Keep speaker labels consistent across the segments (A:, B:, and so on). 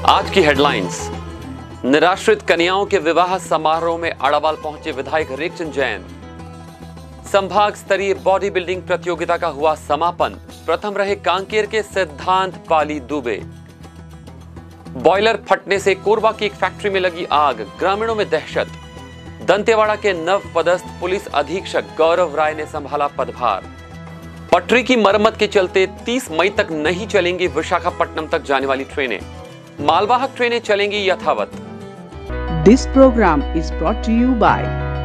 A: आज की हेडलाइंस। निराश्रित कन्याओं के विवाह समारोह में अड़ावाल पहुंचे विधायक रेखचंद जैन। संभाग स्तरीय बॉडी बिल्डिंग प्रतियोगिता का हुआ समापन। प्रथम रहे कांकेर के सिद्धांत पाली दुबे। बॉयलर फटने से कोरबा की एक फैक्ट्री में लगी आग, ग्रामीणों में दहशत। दंतेवाड़ा के नव पदस्थ पुलिस अधीक्षक गौरव राय ने संभाला पदभार। पटरी की मरम्मत के चलते 30 मई तक नहीं चलेंगी विशाखापट्टनम तक जाने वाली ट्रेनें। मालवाहक ट्रेनें चलेंगी यथावत।
B: This program is brought to you by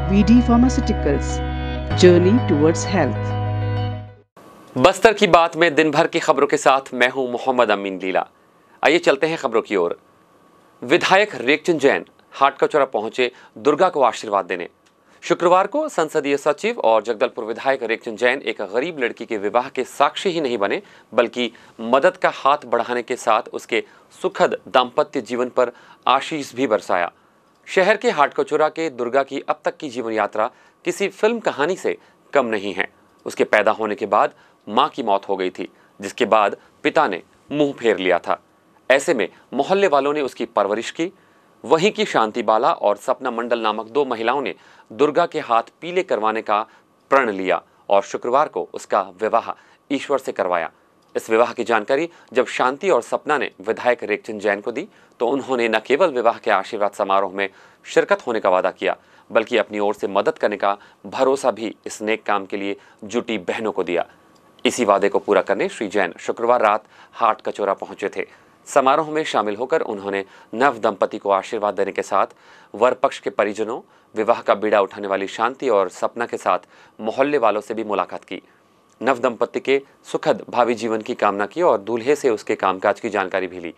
B: VD Pharmaceuticals. Journey towards health.
A: Bastar की बात में दिन भर की खबरों के साथ मैं हूं मोहम्मद अमीन लीला। आइए चलते हैं खबरों की ओर। विधायक रेखचंद जैन हाटकचौरा पहुंचे दुर्गा को आशीर्वाद देने। शुक्रवार को संसदीय सचिव और जगदलपुर विधायक रेखचंद जैन एक गरीब लड़की के विवाह के साक्षी ही नहीं बने, बल्कि मदद का हाथ बढ़ाने के साथ उसके सुखद दाम्पत्य जीवन पर आशीष भी बरसाया। शहर के हाटकचौरा के दुर्गा की अब तक की जीवन यात्रा किसी फिल्म कहानी से कम नहीं है। उसके पैदा होने के बाद मां की मौत हो गई थी, जिसके बाद पिता ने मुंह फेर लिया था। ऐसे में मोहल्ले वालों ने उसकी परवरिश की। वहीं की शांति बाला और सपना मंडल नामक 2 महिलाओं ने दुर्गा के हाथ पीले करवाने का प्रण लिया और शुक्रवार को उसका विवाह ईश्वर से करवाया। इस विवाह की जानकारी जब शांति और सपना ने विधायक रेखचंद जैन को दी तो उन्होंने न केवल विवाह के आशीर्वाद समारोह में शिरकत होने का वादा किया, बल्कि अपनी ओर से मदद करने का भरोसा भी इस नेक काम के लिए जुटी बहनों को दिया। इसी वादे को पूरा करने श्री जैन शुक्रवार रात हाटकचौरा पहुंचे थे। समारोह में शामिल होकर उन्होंने नव दंपति को आशीर्वाद देने के साथ वर पक्ष के परिजनों, विवाह का बीड़ा उठाने वाली शांति और सपना के साथ मोहल्ले वालों से भी मुलाकात की। नव दंपति के सुखद भावी जीवन की कामना की और दूल्हे से उसके कामकाज की जानकारी भी ली।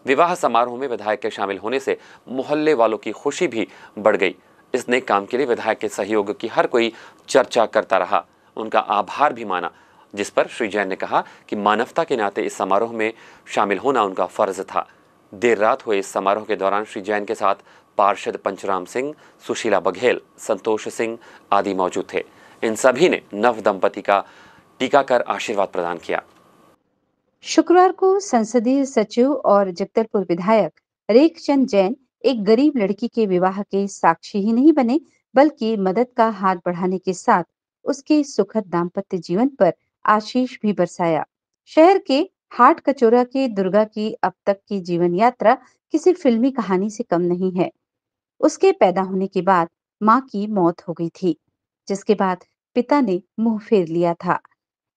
A: विवाह समारोह में विधायक के शामिल होने से मोहल्ले वालों की खुशी भी बढ़ गई। इस नेक काम के लिए विधायक के सहयोग की हर कोई चर्चा करता रहा, उनका आभार भी माना, जिस पर श्री जैन ने कहा कि मानवता के नाते इस समारोह में शामिल होना उनका फर्ज था। देर रात हुए इस समारोह के दौरान श्री जैन के साथ पार्षद पंचराम सिंह, सुशीला बघेल, संतोष सिंह आदि मौजूद थे। इन सभी ने नव दंपति का टीका कर आशीर्वाद प्रदान किया।
C: शुक्रवार को संसदीय सचिव और जगदलपुर विधायक रेखचंद जैन एक गरीब लड़की के विवाह के साक्षी ही नहीं बने, बल्कि मदद का हाथ बढ़ाने के साथ उसके सुखद दाम्पत्य जीवन पर आशीष भी बरसाया। शहर के हाटकचौरा के दुर्गा की अब तक की जीवन यात्रा किसी फिल्मी कहानी से कम नहीं है। उसके पैदा होने के बाद मां की मौत हो गई थी, जिसके बाद पिता ने मुंह फेर लिया था।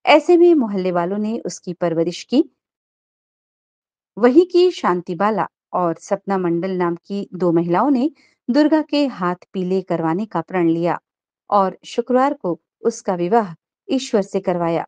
C: ऐसे में मोहल्ले वालों ने उसकी परवरिश की। वहीं की शांति बाला और सपना मंडल नाम की 2 महिलाओं ने दुर्गा के हाथ पीले करवाने का प्रण लिया और शुक्रवार को उसका विवाह ईश्वर से करवाया।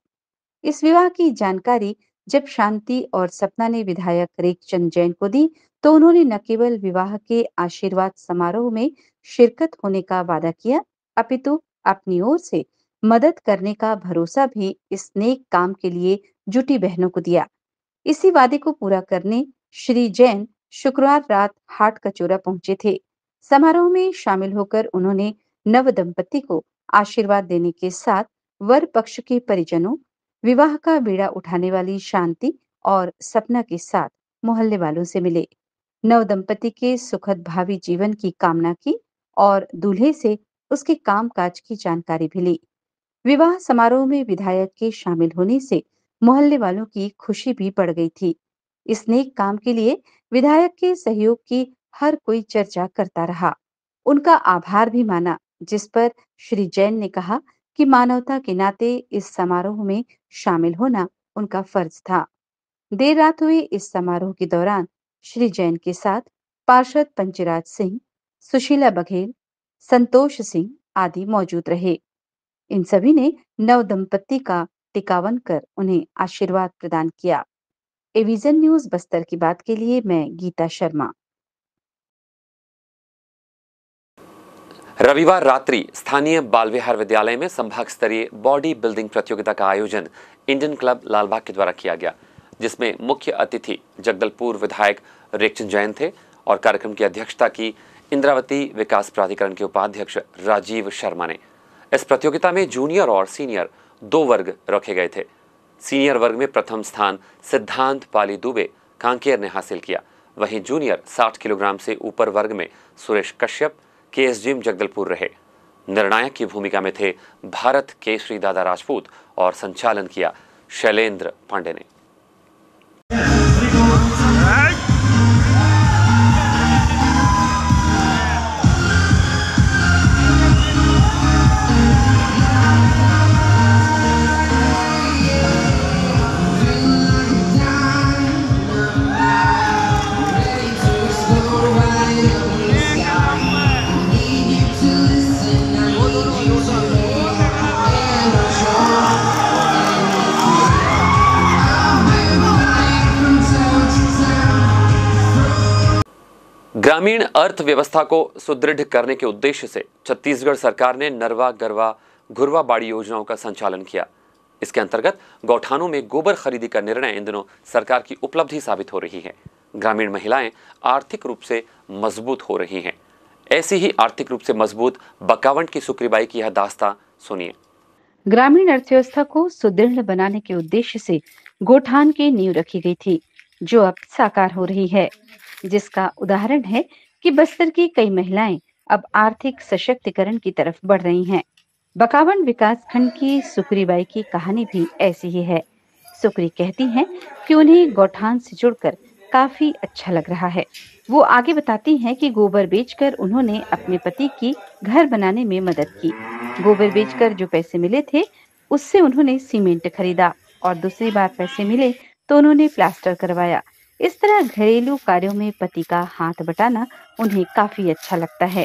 C: इस विवाह की जानकारी जब शांति और सपना ने विधायक रेखचंद जैन को दी तो उन्होंने न केवल विवाह के आशीर्वाद समारोह में शिरकत होने का वादा किया, अपितु अपनी ओर से मदद करने का भरोसा भी इस नेक काम के लिए जुटी बहनों को दिया। इसी वादे को पूरा करने श्री जैन शुक्रवार रात हाटकचौरा पहुंचे थे। समारोह में शामिल होकर उन्होंने नव दंपति को आशीर्वाद देने के साथ वर पक्ष के परिजनों, विवाह का बीड़ा उठाने वाली शांति और सपना के साथ मोहल्ले वालों से मिले। नव दंपति के सुखद भावी जीवन की कामना की और दूल्हे से उसके कामकाज की जानकारी भी ली। विवाह समारोह में विधायक के शामिल होने से मोहल्ले वालों की खुशी भी बढ़ गई थी। इस नेक काम के लिए विधायक के सहयोग की हर कोई चर्चा करता रहा, उनका आभार भी माना, जिस पर श्री जैन ने कहा कि मानवता के नाते इस समारोह में शामिल होना उनका फर्ज था। देर रात हुए इस समारोह के दौरान श्री जैन के साथ पार्षद पंचराज सिंह, सुशीला बघेल, संतोष सिंह आदि मौजूद रहे। इन सभी ने नव दंपति का टिकावन कर उन्हें आशीर्वाद प्रदान किया। एविजन न्यूज बस्तर की बात के लिए मैं गीता शर्मा।
A: रविवार रात्रि स्थानीय बाल विहार विद्यालय में संभाग स्तरीय बॉडी बिल्डिंग प्रतियोगिता का आयोजन इंडियन क्लब लालबाग के द्वारा किया गया, जिसमें मुख्य अतिथि जगदलपुर विधायक रेखचंद जैन थे और कार्यक्रम की अध्यक्षता की इंद्रावती विकास प्राधिकरण के उपाध्यक्ष राजीव शर्मा ने। इस प्रतियोगिता में जूनियर और सीनियर 2 वर्ग रखे गए थे। सीनियर वर्ग में प्रथम स्थान सिद्धांत पाली दुबे कांकेर ने हासिल किया, वहीं जूनियर 60 किलोग्राम से ऊपर वर्ग में सुरेश कश्यप केएस जिम जगदलपुर रहे। निर्णायक की भूमिका में थे भारत केसरी दादा राजपूत और संचालन किया शैलेंद्र पांडे ने। ग्रामीण अर्थव्यवस्था को सुदृढ़ करने के उद्देश्य से छत्तीसगढ़ सरकार ने नरवा गरवा घुरवा बाड़ी योजनाओं का संचालन किया। इसके अंतर्गत गौठानों में गोबर खरीदी का निर्णय इन दिनों सरकार की उपलब्धि साबित हो रही है। ग्रामीण महिलाएं आर्थिक रूप से मजबूत हो रही हैं। ऐसी ही आर्थिक रूप से मजबूत बकावंट की सुक्रीबाई की यह दास्तां सुनिए।
C: ग्रामीण अर्थव्यवस्था को सुदृढ़ बनाने के उद्देश्य से गौठान की नींव रखी गई थी, जो अब साकार हो रही है, जिसका उदाहरण है कि बस्तर की कई महिलाएं अब आर्थिक सशक्तिकरण की तरफ बढ़ रही हैं। बकावंट विकास खंड की सुक्रीबाई की कहानी भी ऐसी ही है। सुक्री कहती हैं कि उन्हें गौठान से जुड़कर काफी अच्छा लग रहा है। वो आगे बताती हैं कि गोबर बेचकर उन्होंने अपने पति की घर बनाने में मदद की। गोबर बेचकर जो पैसे मिले थे उससे उन्होंने सीमेंट खरीदा और दूसरी बार पैसे मिले तो उन्होंने प्लास्टर करवाया। इस तरह घरेलू कार्यों में पति का हाथ बटाना उन्हें काफी अच्छा लगता है।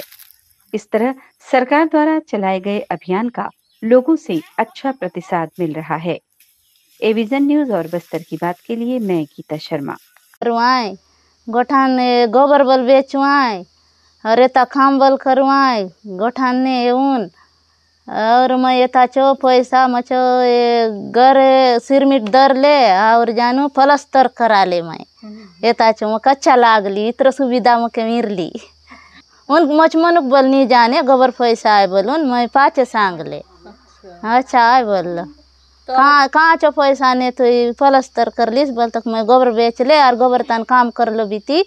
C: इस तरह सरकार द्वारा चलाए गए अभियान का लोगों से अच्छा प्रतिसाद मिल रहा है। एविजन न्यूज और बस्तर की बात के लिए मैं गीता शर्मा।
D: करवाएं गोठान गोबर बल बेचवाएं और एता खाम बल करवाएं गोठान ने येऊन और मैं एता चो पैसा मचो घर सिरमिट दर ले और जानू प्लास्टर करा ले मैं एता चो मक अच्छा लागली इतर सुविधा मके मिरली उन मच मनुक बल नहीं जाने गोबर पैसा आए बोलून मैं पाचे सांगले अच्छा आए बोल कहाँ चो पैसा ने तो प्लास्टर कर लीस बोल तक मैं गोबर बेच ले और गोबर तन काम कर लो बीती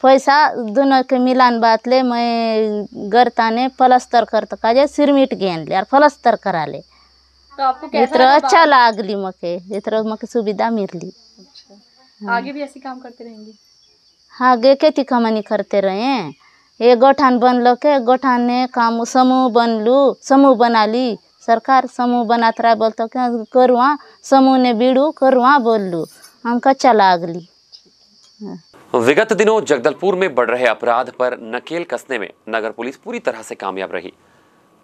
D: पैसा दोनों के मिलान बात ले मैं घर ताने प्लास्टर कर तो काजे सिरमिट गेन ले और प्लास्टर करा ले
E: तो आपको कैसा
D: इतना अच्छा लागली मके इतना मके सुविधा मिलली।
E: अच्छा, आगे भी ऐसे काम करते रहेंगे?
D: आगे खेती कमानी करते रहे। ये गोठान बन लो के गोठान ने काम समूह बन लू समूह बना ली सरकार समूह बनात रहा बोलते क्या करुआ समूह ने बीड़ू करुआ बोल लू हमका अच्छा लागली।
A: विगत दिनों जगदलपुर में बढ़ रहे अपराध पर नकेल कसने में नगर पुलिस पूरी तरह से कामयाब रही।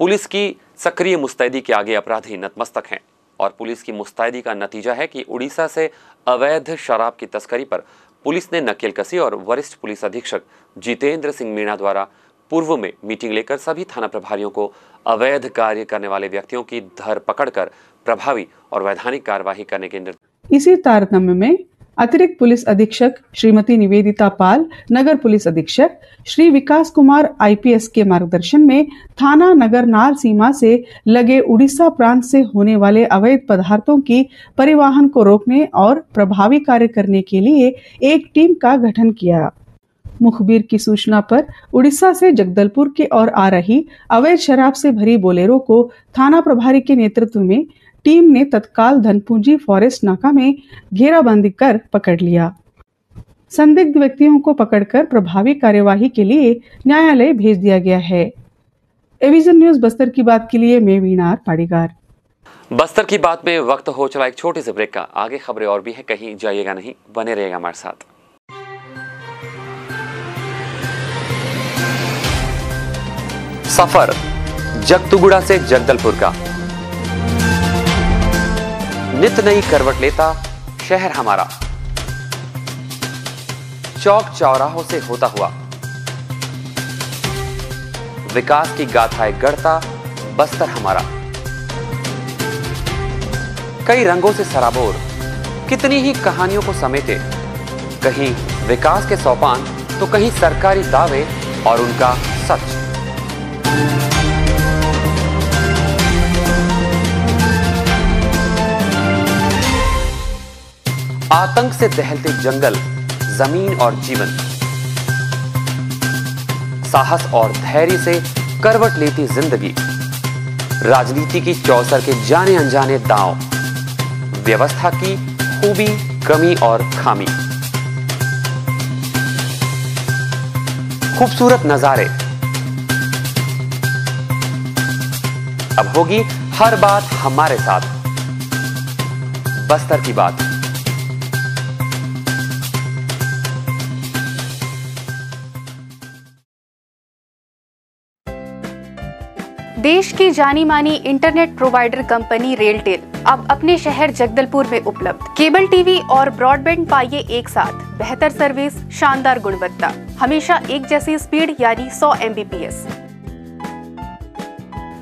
A: पुलिस की सक्रिय मुस्तैदी के आगे अपराधी नतमस्तक हैं और पुलिस की मुस्तैदी का नतीजा है कि उड़ीसा से अवैध शराब की तस्करी पर पुलिस ने नकेल कसी और वरिष्ठ पुलिस अधीक्षक जितेंद्र सिंह मीणा द्वारा पूर्व में मीटिंग लेकर सभी थाना प्रभारियों को अवैध कार्य करने वाले व्यक्तियों की धरपकड़ कर प्रभावी और वैधानिक कार्यवाही करने के निर्देश।
B: इसी तारतम्य में अतिरिक्त पुलिस अधीक्षक श्रीमती निवेदिता पाल, नगर पुलिस अधीक्षक श्री विकास कुमार आईपीएस के मार्गदर्शन में थाना नगर नार सीमा से लगे उड़ीसा प्रांत से होने वाले अवैध पदार्थों की परिवहन को रोकने और प्रभावी कार्य करने के लिए एक टीम का गठन किया। मुखबिर की सूचना पर उड़ीसा से जगदलपुर के ओर आ रही अवैध शराब से भरी बोलेरो को थाना प्रभारी के नेतृत्व में टीम ने तत्काल धनपुंजी फॉरेस्ट नाका में घेराबंदी कर पकड़ लिया। संदिग्ध व्यक्तियों को पकड़कर प्रभावी कार्यवाही के लिए न्यायालय भेज दिया गया है। एविजन न्यूज बस्तर की बात के लिए मैं वीणा पाड़ीगार।
A: बस्तर की बात में वक्त हो चला एक छोटे से ब्रेक का। आगे खबरें और भी है, कहीं जाइएगा नहीं, बने रहेगा हमारे साथ। सफर जगतुगुड़ा से जगदलपुर का नित नई करवट लेता शहर हमारा, चौक चौराहों से होता हुआ विकास की गाथाएं गढ़ता बस्तर हमारा। कई रंगों से सराबोर कितनी ही कहानियों को समेटे, कहीं विकास के सोपान तो कहीं सरकारी दावे और उनका सच। आतंक से दहलते जंगल, जमीन और जीवन, साहस और धैर्य से करवट लेती जिंदगी, राजनीति की चौसर के जाने अनजाने दांव, व्यवस्था की खूबी, कमी और खामी, खूबसूरत नजारे। अब होगी हर बात हमारे साथ, बस्तर की बात।
F: देश की जानी मानी इंटरनेट प्रोवाइडर कंपनी रेलटेल अब अपने शहर जगदलपुर में उपलब्ध। केबल टीवी और ब्रॉडबैंड पाइए एक साथ, बेहतर सर्विस, शानदार गुणवत्ता, हमेशा एक जैसी स्पीड यानी 100 Mbps।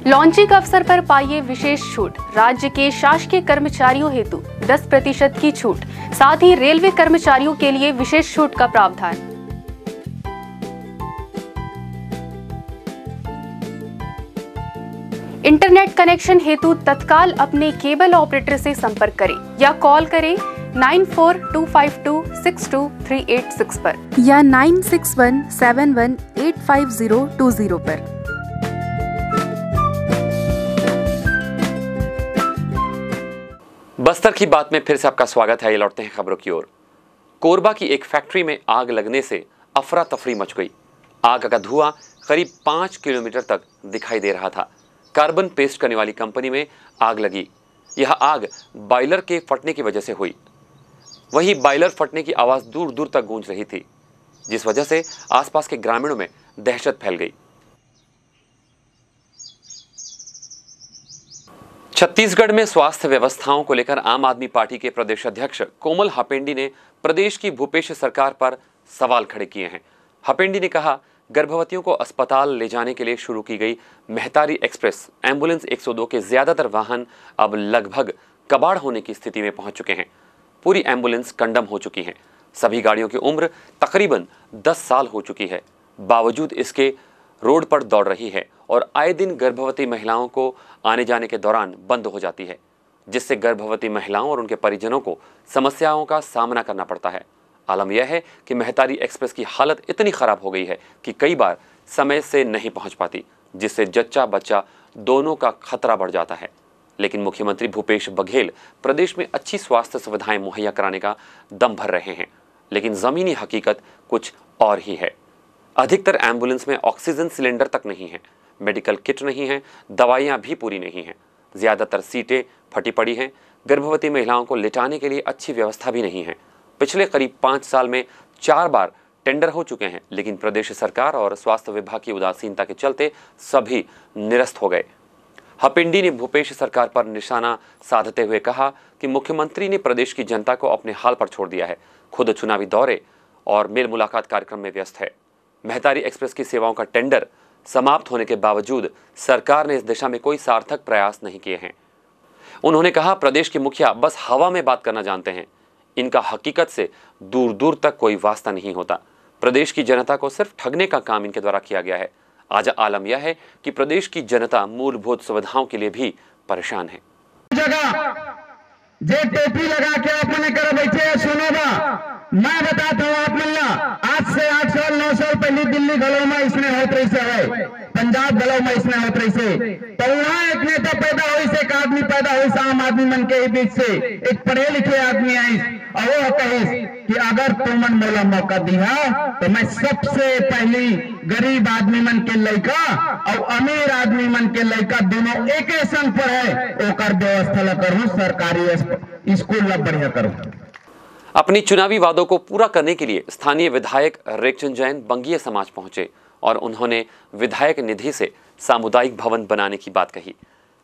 F: लॉन्चिंग अवसर पर पाइए विशेष छूट, राज्य के शासकीय कर्मचारियों हेतु 10% की छूट, साथ ही रेलवे कर्मचारियों के लिए विशेष छूट का प्रावधान। इंटरनेट कनेक्शन हेतु तत्काल अपने केबल ऑपरेटर से संपर्क करें या कॉल करें 9425262386 पर या 9617185020 पर।
A: बस्तर की बात में फिर से आपका स्वागत है। ये लौटते हैं खबरों की ओर। कोरबा की एक फैक्ट्री में आग लगने से अफरा तफरी मच गई। आग का धुआं करीब 5 किलोमीटर तक दिखाई दे रहा था। कार्बन पेस्ट करने वाली कंपनी में आग लगी। यह आग बॉयलर के फटने की वजह से हुई। वहीं बॉयलर फटने की आवाज दूर दूर तक गूंज रही थी, जिस वजह से आसपास के ग्रामीणों में दहशत फैल गई। छत्तीसगढ़ में स्वास्थ्य व्यवस्थाओं को लेकर आम आदमी पार्टी के प्रदेश अध्यक्ष कोमल हपेंडी ने प्रदेश की भूपेश सरकार पर सवाल खड़े किए हैं। हपेंडी ने कहा, गर्भवतियों को अस्पताल ले जाने के लिए शुरू की गई मेहतारी एक्सप्रेस एम्बुलेंस 102 के ज्यादातर वाहन अब लगभग कबाड़ होने की स्थिति में पहुंच चुके हैं। पूरी एम्बुलेंस कंडम हो चुकी हैं। सभी गाड़ियों की उम्र तकरीबन 10 साल हो चुकी है। बावजूद इसके रोड पर दौड़ रही है और आए दिन गर्भवती महिलाओं को आने जाने के दौरान बंद हो जाती है, जिससे गर्भवती महिलाओं और उनके परिजनों को समस्याओं का सामना करना पड़ता है। आलम यह है कि मेहतारी एक्सप्रेस की हालत इतनी खराब हो गई है कि कई बार समय से नहीं पहुंच पाती, जिससे जच्चा बच्चा दोनों का खतरा बढ़ जाता है। लेकिन मुख्यमंत्री भूपेश बघेल प्रदेश में अच्छी स्वास्थ्य सुविधाएं मुहैया कराने का दम भर रहे हैं, लेकिन जमीनी हकीकत कुछ और ही है। अधिकतर एम्बुलेंस में ऑक्सीजन सिलेंडर तक नहीं है, मेडिकल किट नहीं है, दवाइयां भी पूरी नहीं हैं, ज्यादातर सीटें फटी पड़ी हैं। गर्भवती महिलाओं को लिटाने के लिए अच्छी व्यवस्था भी नहीं है। पिछले करीब 5 साल में 4 बार टेंडर हो चुके हैं, लेकिन प्रदेश सरकार और स्वास्थ्य विभाग की उदासीनता के चलते सभी निरस्त हो गए। हपेंडी ने भूपेश सरकार पर निशाना साधते हुए कहा कि मुख्यमंत्री ने प्रदेश की जनता को अपने हाल पर छोड़ दिया है, खुद चुनावी दौरे और मेल मुलाकात कार्यक्रम में व्यस्त है। मेहतारी एक्सप्रेस की सेवाओं का टेंडर समाप्त होने के बावजूद सरकार ने इस दिशा में कोई सार्थक प्रयास नहीं किए हैं। उन्होंने कहा, प्रदेश के मुखिया बस हवा में बात करना जानते हैं, इनका हकीकत से दूर दूर तक कोई वास्ता नहीं होता। प्रदेश की जनता को सिर्फ ठगने का काम इनके द्वारा किया गया है। आज आलम यह है कि प्रदेश की जनता मूलभूत सुविधाओं के लिए भी परेशान है।
G: जे टोपी लगा के अपने कर बैठे सुनो बा, मैं बताता हूँ आप मिलना, आज से 8 साल 9 साल पहले दिल्ली गलों में इसमें होत रही से है, पंजाब गलों में इसमें होत रही से, तो वहाँ एक नेता पैदा हुई से, एक आदमी पैदा हुई से, आम आदमी मन के बीच से एक पढ़े लिखे आदमी आई और वो कही कि अगर तुमन मोला मौका दिया तो मैं सबसे पहली गरीब आदमी मन के लड़का और अमीर आदमी मन के लड़का दोनों एक संग पढ़े ओकर व्यवस्था ला करूं, सरकारी स्कूल ला बढ़िया करूं।
A: अपनी चुनावी वादों को पूरा करने के लिए स्थानीय विधायक रेक्चन जैन बंगीय समाज पहुंचे और उन्होंने विधायक निधि से सामुदायिक भवन बनाने की बात कही।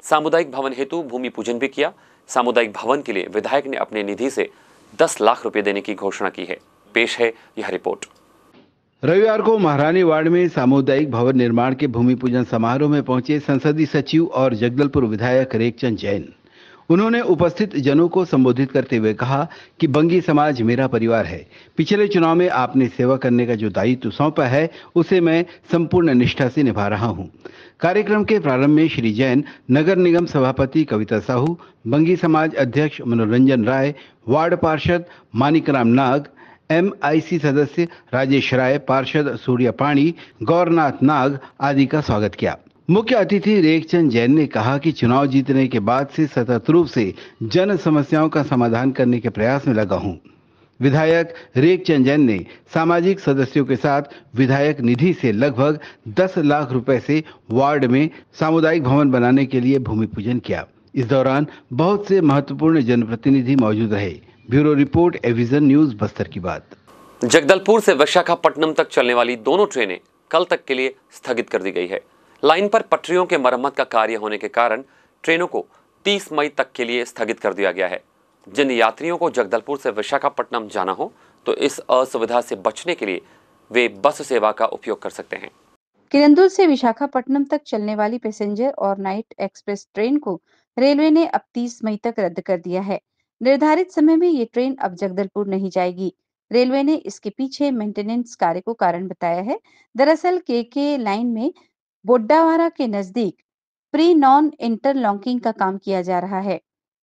A: सामुदायिक भवन हेतु भूमि पूजन भी किया। सामुदायिक भवन के लिए विधायक ने अपने निधि से 10 लाख रुपए देने की घोषणा की है। पेश है यह रिपोर्ट।
H: रविवार को महारानी वार्ड में सामुदायिक भवन निर्माण के भूमि पूजन समारोह में पहुंचे संसदीय सचिव और जगदलपुर विधायक रेक्चन जैन। उन्होंने उपस्थित जनों को संबोधित करते हुए कहा कि बंगी समाज मेरा परिवार है। पिछले चुनाव में आपने सेवा करने का जो दायित्व सौंपा है उसे मैं संपूर्ण निष्ठा से निभा रहा हूं। कार्यक्रम के प्रारंभ में श्री जैन नगर निगम सभापति कविता साहू, बंगी समाज अध्यक्ष मनोरंजन राय, वार्ड पार्षद मानिकराम नाग, MIC सदस्य राजेश राय, पार्षद सूर्य पाणी, गौरनाथ नाग आदि का स्वागत किया। मुख्य अतिथि रेखचंद जैन ने कहा कि चुनाव जीतने के बाद से सतत रूप से जन समस्याओं का समाधान करने के प्रयास में लगा हूं। विधायक रेखचंद जैन ने सामाजिक सदस्यों के साथ विधायक निधि से लगभग 10 लाख रुपए से वार्ड में सामुदायिक भवन बनाने के लिए भूमि पूजन किया। इस दौरान बहुत से महत्वपूर्ण जनप्रतिनिधि मौजूद रहे। ब्यूरो रिपोर्ट, एविजन न्यूज, बस्तर की बात।
A: जगदलपुर से विशाखापट्टनम तक चलने वाली दोनों ट्रेनें कल तक के लिए स्थगित कर दी गई है। लाइन पर पटरियों के मरम्मत का कार्य होने के कारण ट्रेनों को 30 मई तक के लिए स्थगित कर दिया गया है। जिन यात्रियों को जगदलपुर से विशाखापट्टनम जाना हो तो इस असुविधा से बचने के लिए वे बस सेवा का उपयोग कर सकते हैं।
C: किरंदुल से विशाखापट्टनम तक चलने वाली पैसेंजर और नाइट एक्सप्रेस ट्रेन को रेलवे ने अब 30 मई तक रद्द कर दिया है। निर्धारित समय में ये ट्रेन अब जगदलपुर नहीं जाएगी। रेलवे ने इसके पीछे मेंटेनेंस कार्य को कारण बताया है। दरअसल के लाइन में बोड्डावारा के नजदीक प्री नॉन इंटरलॉकिंग का काम किया जा रहा है।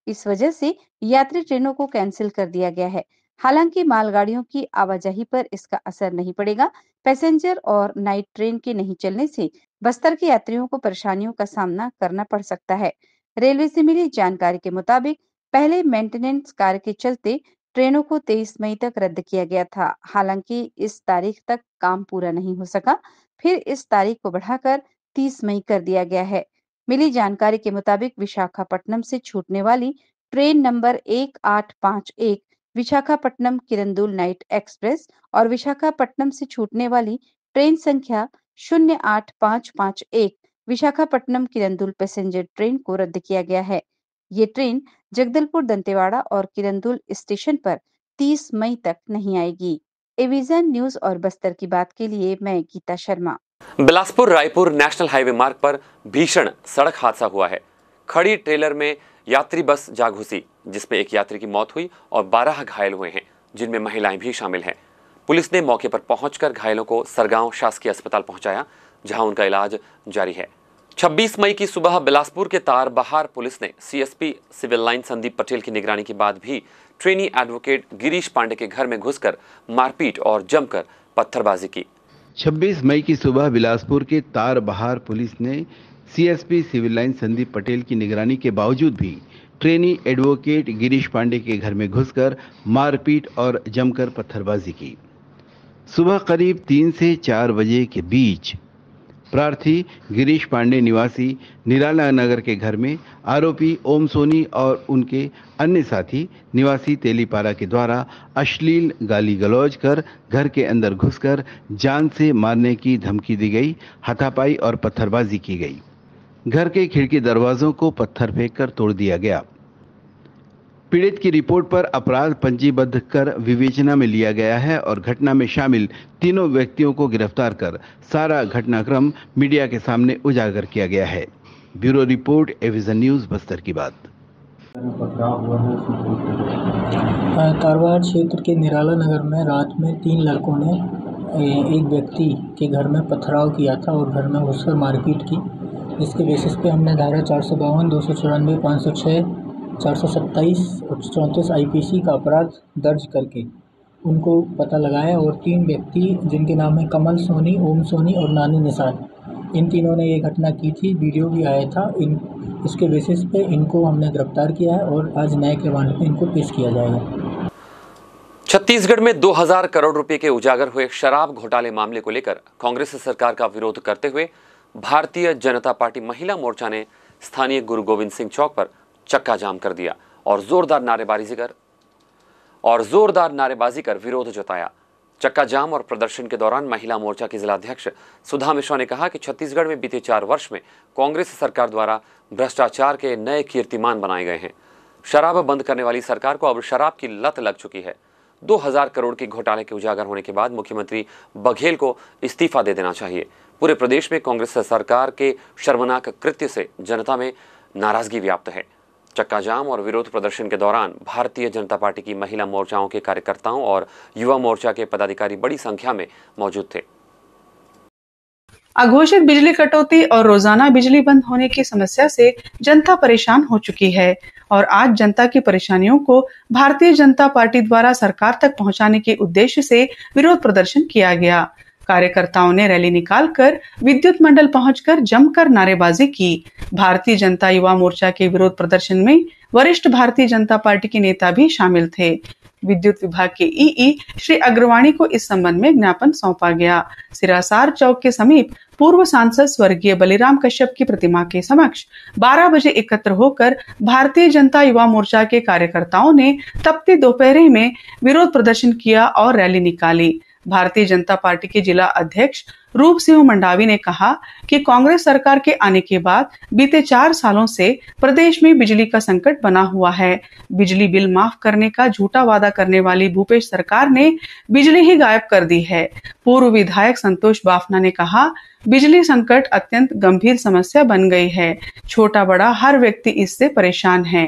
C: इस वजह से यात्री ट्रेनों को कैंसिल कर दिया गया है। हालांकि मालगाड़ियों की आवाजाही पर इसका असर नहीं पड़ेगा। पैसेंजर और नाइट ट्रेन के नहीं चलने से बस्तर के यात्रियों को परेशानियों का सामना करना पड़ सकता है। रेलवे से मिली जानकारी के मुताबिक पहले मेंटेनेंस कार्य के चलते ट्रेनों को 23 मई तक रद्द किया गया था। हालांकि इस तारीख तक काम पूरा नहीं हो सका, फिर इस तारीख को बढ़ाकर 30 मई कर दिया गया है। मिली जानकारी के मुताबिक विशाखापट्टनम से छूटने वाली train number 1851 Visakhapatnam Kirandul night express और विशाखापट्टनम से छूटने वाली ट्रेन संख्या 08551 विशाखापट्टनम किरंदुल पैसेंजर ट्रेन को रद्द किया गया है। ये ट्रेन जगदलपुर, दंतेवाड़ा और किरंदुल स्टेशन पर 30 मई तक नहीं आएगी। एविजन न्यूज और बस्तर की बात के लिए मैं गीता शर्मा।
A: बिलासपुर रायपुर नेशनल हाईवे मार्ग पर भीषण सड़क हादसा हुआ है। खड़ी ट्रेलर में यात्री बस जा घुसी, जिसमें एक यात्री की मौत हुई और 12 घायल हुए हैं, जिनमें महिलाएं भी शामिल हैं। पुलिस ने मौके पर पहुंचकर घायलों को सरगांव शासकीय अस्पताल पहुंचाया, जहां उनका इलाज जारी है। 26 मई की सुबह बिलासपुर के तारबहार पुलिस ने CSP civil line Sandeep Patel की निगरानी के बाद भी ट्रेनी एडवोकेट गिरीश पांडे के घर में घुसकर मारपीट और जमकर पत्थरबाजी की।
H: 26 मई की सुबह बिलासपुर के तारबहार पुलिस ने CSP civil line Sandeep Patel की निगरानी के बावजूद भी ट्रेनी एडवोकेट गिरीश पांडे के घर में घुसकर मारपीट और जमकर पत्थरबाजी की। सुबह करीब 3 से 4 बजे के बीच प्रार्थी गिरीश पांडे निवासी निराला नगर के घर में आरोपी ओम सोनी और उनके अन्य साथी निवासी तेलीपारा के द्वारा अश्लील गाली गलौज कर घर के अंदर घुसकर जान से मारने की धमकी दी गई, हाथापाई और पत्थरबाजी की गई। घर के खिड़की दरवाजों को पत्थर फेंककर तोड़ दिया गया। पीड़ित की रिपोर्ट पर अपराध पंजीबद्ध कर विवेचना में लिया गया है और घटना में शामिल तीनों व्यक्तियों को गिरफ्तार कर सारा घटनाक्रम मीडिया के सामने उजागर किया गया है। ब्यूरो रिपोर्ट, एविजन न्यूज, बस्तर की बात।
I: तारबहार क्षेत्र के निराला नगर में रात में 3 लड़कों ने एक व्यक्ति के घर में पथराव किया था और घर में घुसकर मारपीट की, जिसके बेसिस पे हमने धारा 452, 294, 506, 427 और 34 IPC का अपराध दर्ज करके उनको पता लगाया और 3 व्यक्ति जिनके नाम है कमल सोनी, ओम सोनी और नानी निसार, इन तीनों ने ये घटना की थी। वीडियो भी आया था। इसके बेसिस पे इनको हमने गिरफ्तार किया है और आज न्यायिक रिमांड पे इनको पेश किया जाएगा।
A: छत्तीसगढ़ में 2000 करोड़ रुपए के उजागर हुए शराब घोटाले मामले को लेकर कांग्रेस सरकार का विरोध करते हुए भारतीय जनता पार्टी महिला मोर्चा ने स्थानीय गुरु गोविंद सिंह चौक पर चक्का जाम कर दिया और जोरदार नारेबाजी कर विरोध जताया। चक्का जाम और प्रदर्शन के दौरान महिला मोर्चा की जिलाध्यक्ष सुधा मिश्रा ने कहा कि छत्तीसगढ़ में बीते 4 वर्ष में कांग्रेस सरकार द्वारा भ्रष्टाचार के नए कीर्तिमान बनाए गए हैं। शराब बंद करने वाली सरकार को अब शराब की लत लग चुकी है। 2000 करोड़ के घोटाले के उजागर होने के बाद मुख्यमंत्री बघेल को इस्तीफा दे देना चाहिए। पूरे प्रदेश में कांग्रेस सरकार के शर्मनाक कृत्य से जनता में नाराजगी व्याप्त है। चक्का जाम और विरोध प्रदर्शन के दौरान भारतीय जनता पार्टी की महिला मोर्चाओं के कार्यकर्ताओं और युवा मोर्चा के पदाधिकारी बड़ी संख्या में मौजूद थे।
B: अघोषित बिजली कटौती और रोजाना बिजली बंद होने की समस्या से जनता परेशान हो चुकी है। और आज जनता की परेशानियों को भारतीय जनता पार्टी द्वारा सरकार तक पहुंचाने के उद्देश्य से विरोध प्रदर्शन किया गया। कार्यकर्ताओं ने रैली निकालकर विद्युत मंडल पहुंचकर जमकर नारेबाजी की। भारतीय जनता युवा मोर्चा के विरोध प्रदर्शन में वरिष्ठ भारतीय जनता पार्टी के नेता भी शामिल थे। विद्युत विभाग के ईई श्री अग्रवाणी को इस संबंध में ज्ञापन सौंपा गया। सिरासार चौक के समीप पूर्व सांसद स्वर्गीय बलिराम कश्यप की प्रतिमा के समक्ष 12 बजे एकत्र होकर भारतीय जनता युवा मोर्चा के कार्यकर्ताओं ने तपती दोपहर में विरोध प्रदर्शन किया और रैली निकाली। भारतीय जनता पार्टी के जिला अध्यक्ष रूप सिंह मंडावी ने कहा कि कांग्रेस सरकार के आने के बाद बीते 4 सालों से प्रदेश में बिजली का संकट बना हुआ है। बिजली बिल माफ करने का झूठा वादा करने वाली भूपेश सरकार ने बिजली ही गायब कर दी है। पूर्व विधायक संतोष बाफना ने कहा, बिजली संकट अत्यंत गंभीर समस्या बन गई है। छोटा बड़ा हर व्यक्ति इससे परेशान है।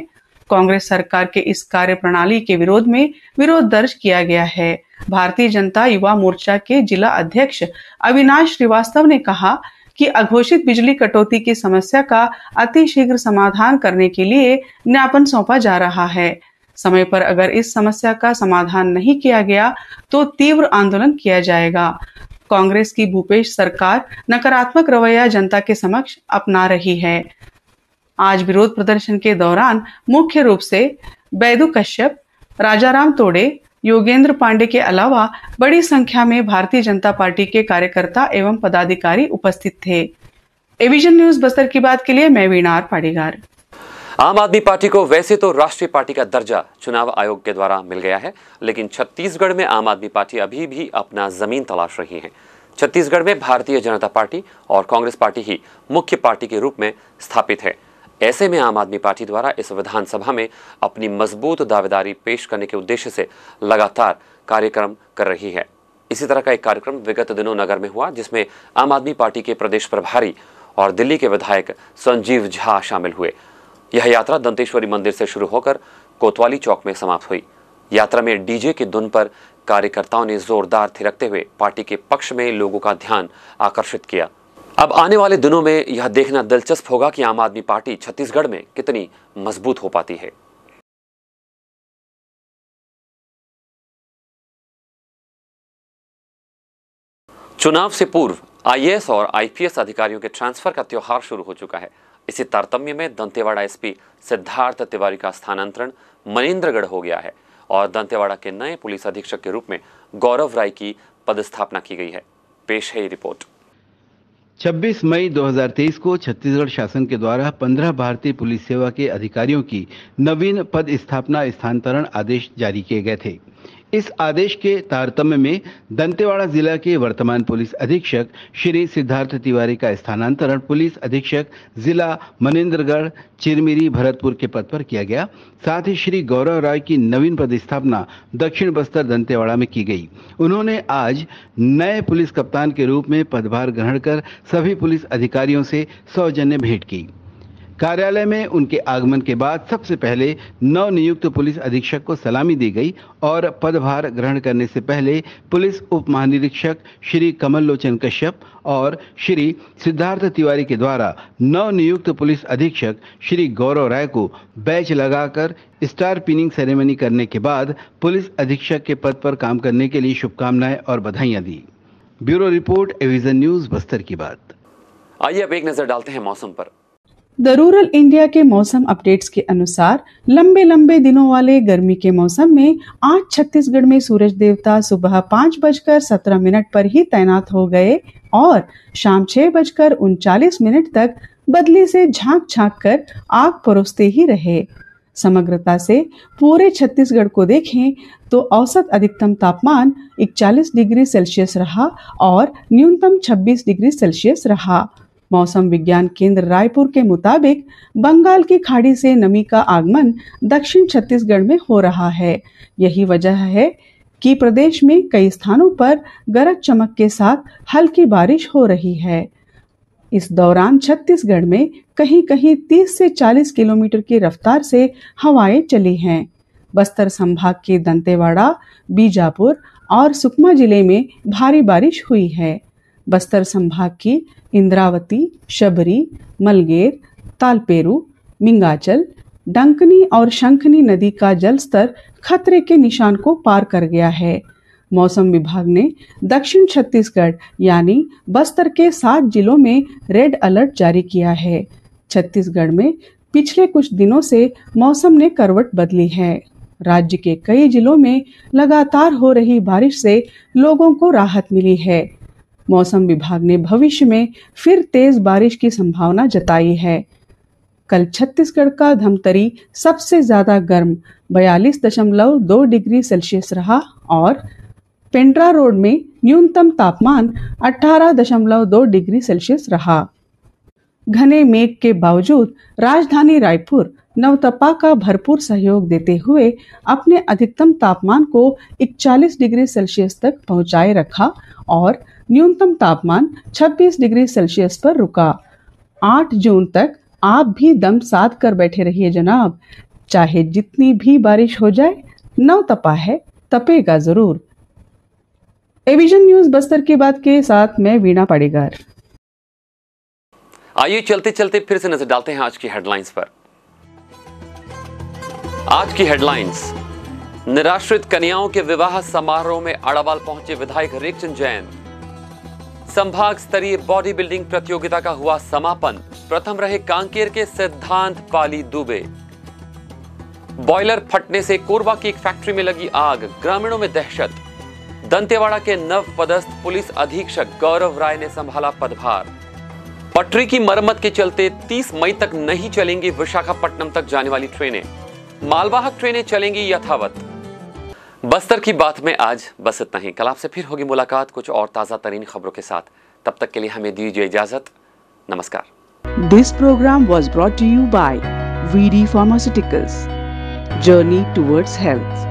B: कांग्रेस सरकार के इस कार्य प्रणाली के विरोध में विरोध दर्ज किया गया है। भारतीय जनता युवा मोर्चा के जिला अध्यक्ष अविनाश श्रीवास्तव ने कहा कि अघोषित बिजली कटौती की समस्या का अतिशीघ्र समाधान करने के लिए ज्ञापन सौंपा जा रहा है। समय पर अगर इस समस्या का समाधान नहीं किया गया तो तीव्र आंदोलन किया जाएगा। कांग्रेस की भूपेश सरकार नकारात्मक रवैया जनता के समक्ष अपना रही है। आज विरोध प्रदर्शन के दौरान मुख्य रूप से बैदू कश्यप, राजाराम तोड़े, योगेंद्र पांडे के अलावा बड़ी संख्या में भारतीय जनता पार्टी के कार्यकर्ता एवं पदाधिकारी उपस्थित थे। एविजन न्यूज बस्तर की बात के लिए मैं वीणार पाड़ीगार।
A: आम आदमी पार्टी को वैसे तो राष्ट्रीय पार्टी का दर्जा चुनाव आयोग के द्वारा मिल गया है, लेकिन छत्तीसगढ़ में आम आदमी पार्टी अभी भी अपना जमीन तलाश रही है। छत्तीसगढ़ में भारतीय जनता पार्टी और कांग्रेस पार्टी ही मुख्य पार्टी के रूप में स्थापित है। ऐसे में आम आदमी पार्टी द्वारा इस विधानसभा में अपनी मजबूत दावेदारी पेश करने के उद्देश्य से लगातार कार्यक्रम कर रही है। इसी तरह का एक कार्यक्रम विगत दिनों नगर में हुआ, जिसमें आम आदमी पार्टी के प्रदेश प्रभारी और दिल्ली के विधायक संजीव झा शामिल हुए। यह यात्रा दंतेश्वरी मंदिर से शुरू होकर कोतवाली चौक में समाप्त हुई। यात्रा में डीजे की धुन पर कार्यकर्ताओं ने जोरदार थिरकते हुए पार्टी के पक्ष में लोगों का ध्यान आकर्षित किया। अब आने वाले दिनों में यह देखना दिलचस्प होगा कि आम आदमी पार्टी छत्तीसगढ़ में कितनी मजबूत हो पाती है। चुनाव से पूर्व आईएएस और आईपीएस अधिकारियों के ट्रांसफर का त्योहार शुरू हो चुका है। इसी तारतम्य में दंतेवाड़ा एसपी सिद्धार्थ तिवारी का स्थानांतरण मनेन्द्रगढ़ हो गया है और दंतेवाड़ा के नए पुलिस अधीक्षक के रूप में गौरव राय की पदस्थापना की गई है। पेश है रिपोर्ट।
H: 26 मई 2023 को छत्तीसगढ़ शासन के द्वारा 15 भारतीय पुलिस सेवा के अधिकारियों की नवीन पद स्थापना स्थानांतरण आदेश जारी किए गए थे। इस आदेश के तारतम्य में दंतेवाड़ा जिला के वर्तमान पुलिस अधीक्षक श्री सिद्धार्थ तिवारी का स्थानांतरण पुलिस अधीक्षक जिला मनेन्द्रगढ़ चिरमिरी भरतपुर के पद पर किया गया। साथ ही श्री गौरव राय की नवीन पदस्थापना दक्षिण बस्तर दंतेवाड़ा में की गई। उन्होंने आज नए पुलिस कप्तान के रूप में पदभार ग्रहण कर सभी पुलिस अधिकारियों से सौजन्य भेंट की। कार्यालय में उनके आगमन के बाद सबसे पहले नवनियुक्त पुलिस अधीक्षक को सलामी दी गई और पदभार ग्रहण करने से पहले पुलिस उप महानिरीक्षक श्री कमल लोचन कश्यप और श्री सिद्धार्थ तिवारी के द्वारा नवनियुक्त पुलिस अधीक्षक श्री गौरव राय को बैच लगाकर स्टार पिनिंग सेरेमनी करने के बाद पुलिस अधीक्षक के पद पर काम करने के लिए शुभकामनाएं और बधाइयां दी। ब्यूरो रिपोर्ट, एविजन न्यूज, बस्तर की बात।
A: आइए अब एक नजर डालते हैं मौसम पर।
B: द रूरल इंडिया के मौसम अपडेट्स के अनुसार लंबे दिनों वाले गर्मी के मौसम में आज छत्तीसगढ़ में सूरज देवता सुबह 5:17 पर ही तैनात हो गए और शाम 6:39 तक बदली से झांक कर आग परोसते ही रहे। समग्रता से पूरे छत्तीसगढ़ को देखें तो औसत अधिकतम तापमान 41 डिग्री सेल्सियस रहा और न्यूनतम 26 डिग्री सेल्सियस रहा। मौसम विज्ञान केंद्र रायपुर के मुताबिक बंगाल की खाड़ी से नमी का आगमन दक्षिण छत्तीसगढ़ में हो रहा है। यही वजह है कि प्रदेश में कई स्थानों पर गरज चमक के साथ हल्की बारिश हो रही है। इस दौरान छत्तीसगढ़ में कहीं कहीं 30 से 40 किलोमीटर की रफ्तार से हवाएं चली हैं। बस्तर संभाग के दंतेवाड़ा, बीजापुर और सुकमा जिले में भारी बारिश हुई है। बस्तर संभाग की इंद्रावती, शबरी, मलगेर, तालपेरू, मिंगाचल, डंकनी और शंखनी नदी का जलस्तर खतरे के निशान को पार कर गया है। मौसम विभाग ने दक्षिण छत्तीसगढ़ यानी बस्तर के 7 जिलों में रेड अलर्ट जारी किया है। छत्तीसगढ़ में पिछले कुछ दिनों से मौसम ने करवट बदली है। राज्य के कई जिलों में लगातार हो रही बारिश से लोगों को राहत मिली है। मौसम विभाग ने भविष्य में फिर तेज बारिश की संभावना जताई है। कल छत्तीसगढ़ का धमतरी सबसे ज्यादा गर्म 42.2 डिग्री सेल्सियस रहा और पेंड्रा रोड में न्यूनतम तापमान 18.2 डिग्री सेल्सियस रहा। घने मेघ के बावजूद राजधानी रायपुर नवतपा का भरपूर सहयोग देते हुए अपने अधिकतम तापमान को 41 डिग्री सेल्सियस तक पहुंचाए रखा और न्यूनतम तापमान 26 डिग्री सेल्सियस पर रुका। 8 जून तक आप भी दम साध कर बैठे रहिए जनाब, चाहे जितनी भी बारिश हो जाए, नवतपा है, तपेगा जरूर। एविजन न्यूज बस्तर की बात के साथ मैं वीणा पाडेकर।
A: आइए चलते चलते फिर से नजर डालते हैं आज की हेडलाइंस पर। आज की हेडलाइंस, निराश्रित कन्याओं के विवाह समारोह में अड़ावाल पहुंचे विधायक रेखचंद जैन। संभाग स्तरीय बॉडी बिल्डिंग प्रतियोगिता का हुआ समापन, प्रथम रहे कांकेर के सिद्धांत पाली दुबे। बॉयलर फटने से कोरबा की एक फैक्ट्री में लगी आग, ग्रामीणों में दहशत। दंतेवाड़ा के नव पदस्थ पुलिस अधीक्षक गौरव राय ने संभाला पदभार। पटरी की मरम्मत के चलते 30 मई तक नहीं चलेंगी विशाखापट्टनम तक जाने वाली ट्रेनें, मालवाहक ट्रेनें चलेंगी यथावत। बस्तर की बात में आज बस इतना ही। कल आपसे फिर होगी मुलाकात कुछ और ताजा तरीन खबरों के साथ। तब तक के लिए हमें दीजिए इजाजत। नमस्कार।
B: This program was brought to you by VD Pharmaceuticals, Journey towards health.